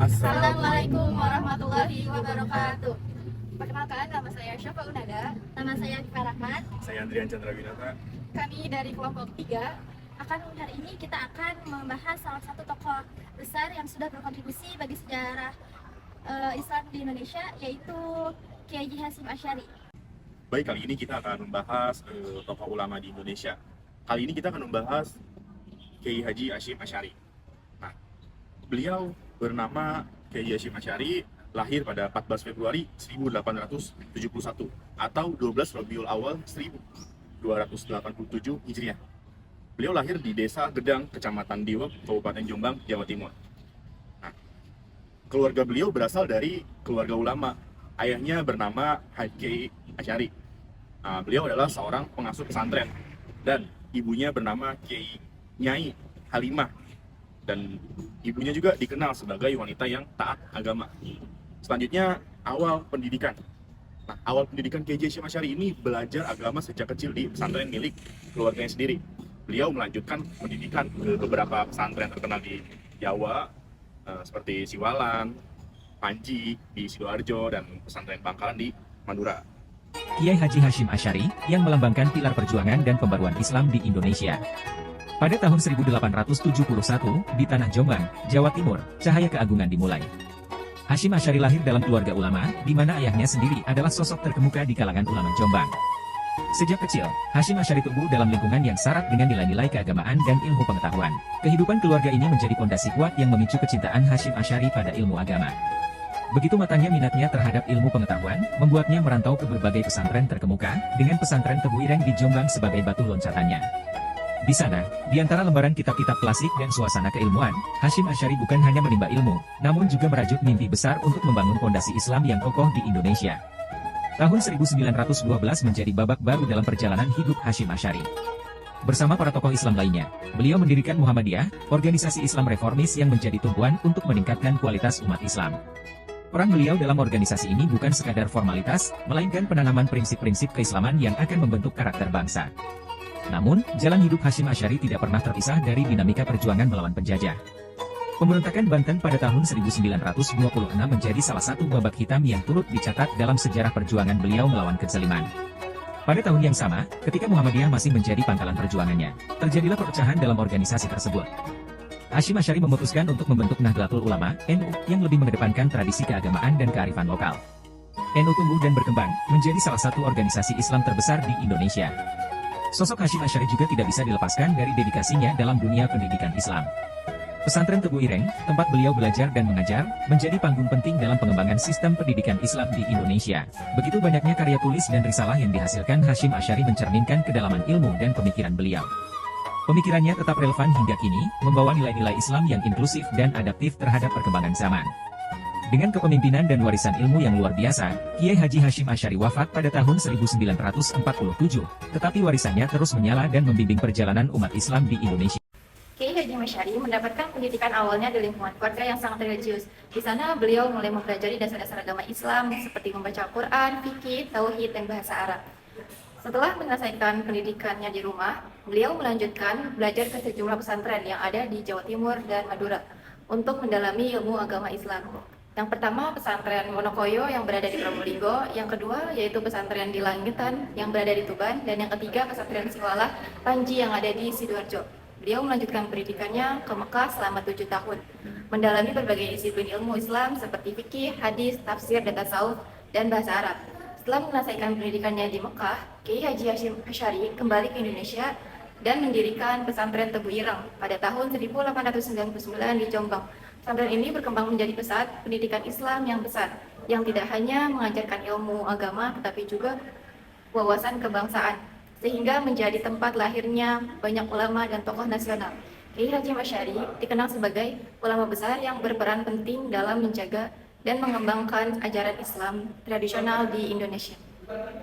Assalamualaikum warahmatullahi wabarakatuh. Perkenalkan, nama saya Syafa Unada. Nama saya Kifah Rahmat. Saya Andrian Chandrawinata. Kami dari kelompok 3. Hari ini kita akan membahas salah satu tokoh besar yang sudah berkontribusi bagi sejarah Islam di Indonesia, yaitu Kiai Haji Hasyim Asy'ari. Baik, kali ini kita akan membahas tokoh ulama di Indonesia. Kali ini kita akan membahas Kiai Haji Hasyim Asy'ari. Nah, beliau bernama Kiai Hasyim Asy'ari, lahir pada 14 Februari 1871 atau 12 Rabiul Awal 1287 Hijriah. Beliau lahir di Desa Gedang, Kecamatan Diwek, Kabupaten Jombang, Jawa Timur. Nah, keluarga beliau berasal dari keluarga ulama. Ayahnya bernama Haji Asy'ari. Beliau adalah seorang pengasuh pesantren dan ibunya bernama Kiai Nyai Halimah, dan ibunya juga dikenal sebagai wanita yang taat agama. Selanjutnya, awal pendidikan. Nah, awal pendidikan Kiai Hasyim Asy'ari ini belajar agama sejak kecil di pesantren milik keluarganya sendiri. Beliau melanjutkan pendidikan ke beberapa pesantren terkenal di Jawa, seperti Siwalan, Panji di Sidoarjo, dan pesantren Bangkalan di Madura. Kiai Haji Hasyim Asy'ari yang melambangkan pilar perjuangan dan pembaruan Islam di Indonesia. Pada tahun 1871, di Tanah Jombang, Jawa Timur, cahaya keagungan dimulai. Hasyim Asy'ari lahir dalam keluarga ulama, di mana ayahnya sendiri adalah sosok terkemuka di kalangan ulama Jombang. Sejak kecil, Hasyim Asy'ari tumbuh dalam lingkungan yang syarat dengan nilai-nilai keagamaan dan ilmu pengetahuan. Kehidupan keluarga ini menjadi pondasi kuat yang memicu kecintaan Hasyim Asy'ari pada ilmu agama. Begitu matangnya minatnya terhadap ilmu pengetahuan, membuatnya merantau ke berbagai pesantren terkemuka, dengan pesantren Tebu Ireng di Jombang sebagai batu loncatannya. Di sana, di antara lembaran kitab-kitab klasik dan suasana keilmuan, Hasyim Asy'ari bukan hanya menimba ilmu, namun juga merajut mimpi besar untuk membangun fondasi Islam yang kokoh di Indonesia. Tahun 1912 menjadi babak baru dalam perjalanan hidup Hasyim Asy'ari. Bersama para tokoh Islam lainnya, beliau mendirikan Muhammadiyah, organisasi Islam reformis yang menjadi tumpuan untuk meningkatkan kualitas umat Islam. Peran beliau dalam organisasi ini bukan sekadar formalitas, melainkan penanaman prinsip-prinsip keislaman yang akan membentuk karakter bangsa. Namun, jalan hidup Hasyim Asy'ari tidak pernah terpisah dari dinamika perjuangan melawan penjajah. Pemberontakan Banten pada tahun 1926 menjadi salah satu babak hitam yang turut dicatat dalam sejarah perjuangan beliau melawan kezaliman. Pada tahun yang sama, ketika Muhammadiyah masih menjadi pangkalan perjuangannya, terjadilah perpecahan dalam organisasi tersebut. Hasyim Asy'ari memutuskan untuk membentuk Nahdlatul Ulama, NU, yang lebih mengedepankan tradisi keagamaan dan kearifan lokal. NU tumbuh dan berkembang, menjadi salah satu organisasi Islam terbesar di Indonesia. Sosok Hasyim Asy'ari juga tidak bisa dilepaskan dari dedikasinya dalam dunia pendidikan Islam. Pesantren Tebu Ireng, tempat beliau belajar dan mengajar, menjadi panggung penting dalam pengembangan sistem pendidikan Islam di Indonesia. Begitu banyaknya karya tulis dan risalah yang dihasilkan, Hasyim Asy'ari mencerminkan kedalaman ilmu dan pemikiran beliau. Pemikirannya tetap relevan hingga kini, membawa nilai-nilai Islam yang inklusif dan adaptif terhadap perkembangan zaman. Dengan kepemimpinan dan warisan ilmu yang luar biasa, Kiai Haji Hasyim Asy'ari wafat pada tahun 1947, tetapi warisannya terus menyala dan membimbing perjalanan umat Islam di Indonesia. Kiai Haji Asy'ari mendapatkan pendidikan awalnya di lingkungan keluarga yang sangat religius. Di sana beliau mulai mempelajari dasar-dasar agama Islam seperti membaca Al-Quran, fikih, tauhid, dan bahasa Arab. Setelah menyelesaikan pendidikannya di rumah, beliau melanjutkan belajar ke sejumlah pesantren yang ada di Jawa Timur dan Madura untuk mendalami ilmu agama Islam. Yang pertama, pesantren Wonokoyo yang berada di Probolinggo, yang kedua yaitu pesantren di Langitan yang berada di Tuban, dan yang ketiga pesantren Siwalah Panji yang ada di Sidoarjo. Beliau melanjutkan pendidikannya ke Mekah selama 7 tahun, mendalami berbagai disiplin ilmu Islam seperti fikih, hadis, tafsir, dan tasawuf, dan bahasa Arab. Setelah menyelesaikan pendidikannya di Mekah, Kiai Haji Hasyim Asy'ari kembali ke Indonesia dan mendirikan pesantren Tebu Ireng pada tahun 1899 di Jombang. Pesantren ini berkembang menjadi pusat pendidikan Islam yang besar, yang tidak hanya mengajarkan ilmu agama, tetapi juga wawasan kebangsaan, sehingga menjadi tempat lahirnya banyak ulama dan tokoh nasional. Kiai Hasyim Asy'ari dikenal sebagai ulama besar yang berperan penting dalam menjaga dan mengembangkan ajaran Islam tradisional di Indonesia,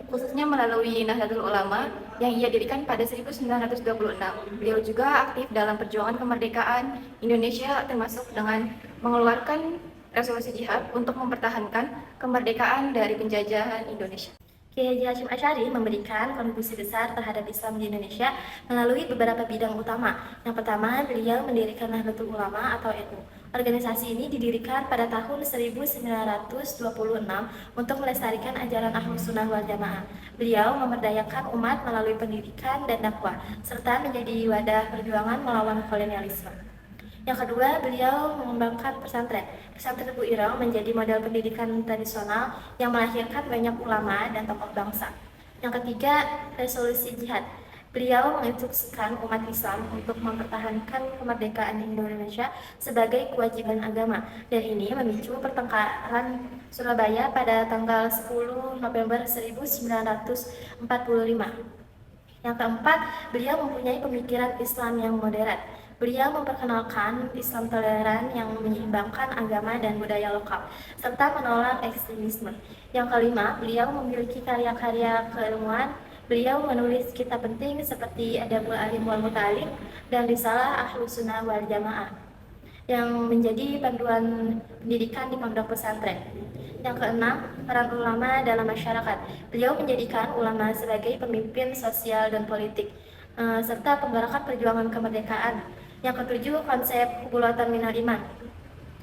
khususnya melalui Nahdlatul Ulama yang ia dirikan pada 1926. Beliau juga aktif dalam perjuangan kemerdekaan Indonesia, termasuk dengan mengeluarkan resolusi jihad untuk mempertahankan kemerdekaan dari penjajahan Indonesia. Kiai Haji Hasyim Asy'ari memberikan kontribusi besar terhadap Islam di Indonesia melalui beberapa bidang utama. Yang pertama, beliau mendirikan Nahdlatul Ulama atau NU Organisasi ini didirikan pada tahun 1926 untuk melestarikan ajaran Ahlus Sunnah wal Jamaah. Beliau memberdayakan umat melalui pendidikan dan dakwah, serta menjadi wadah perjuangan melawan kolonialisme. Yang kedua, beliau mengembangkan pesantren. Pesantren Bu Ireng menjadi model pendidikan tradisional yang melahirkan banyak ulama dan tokoh bangsa. Yang ketiga, resolusi jihad. Beliau menginstruksikan umat Islam untuk mempertahankan kemerdekaan Indonesia sebagai kewajiban agama, dan ini memicu pertengkaran Surabaya pada tanggal 10 November 1945. Yang keempat, beliau mempunyai pemikiran Islam yang moderat. Beliau memperkenalkan Islam toleran yang menyeimbangkan agama dan budaya lokal, serta menolak ekstremisme. Yang kelima, beliau memiliki karya-karya keilmuan. Beliau menulis kitab penting seperti Adabul Alim wal Muta'alim dan Risalah Ahlus Sunnah wal Jamaah yang menjadi panduan pendidikan di pondok pesantren. Yang keenam, peran ulama dalam masyarakat. Beliau menjadikan ulama sebagai pemimpin sosial dan politik serta penggerakan perjuangan kemerdekaan. Yang ketujuh, konsep hubulatan minal iman.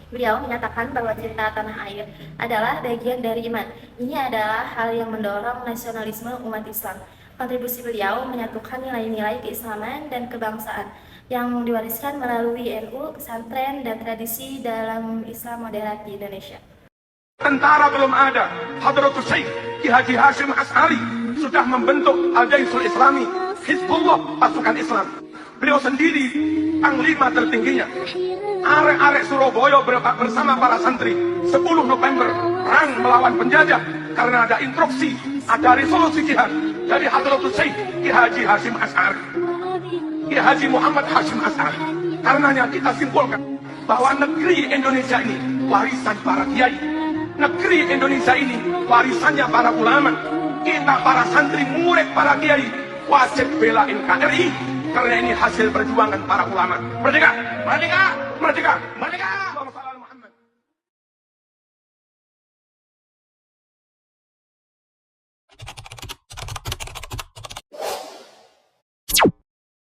Beliau menyatakan bahwa cinta tanah air adalah bagian dari iman. Ini adalah hal yang mendorong nasionalisme umat Islam. Kontribusi beliau menyatukan nilai-nilai keislaman dan kebangsaan yang diwariskan melalui NU, pesantren, dan tradisi dalam Islam moderat di Indonesia. Tentara belum ada. Hadratus Syekh Ki Haji Hashim Asy'ari sudah membentuk Al-Jaisul Islami, Hizbullah, pasukan Islam. Beliau sendiri panglima tertingginya. Arek-arek Surabaya bersama para santri 10 November perang melawan penjajah karena ada instruksi, ada resolusi jihad dari Hadratus Syekh Ki Haji Hashim Asy'ari, Ki Haji Muhammad Hashim Asy'ari. Karenanya kita simpulkan bahwa negeri Indonesia ini warisan para kiai. Negeri Indonesia ini warisannya para ulama. Kita para santri, murid para kiai wajib bela NKRI karena ini hasil perjuangan para ulama. Merdeka! Merdeka! Merdeka! Merdeka!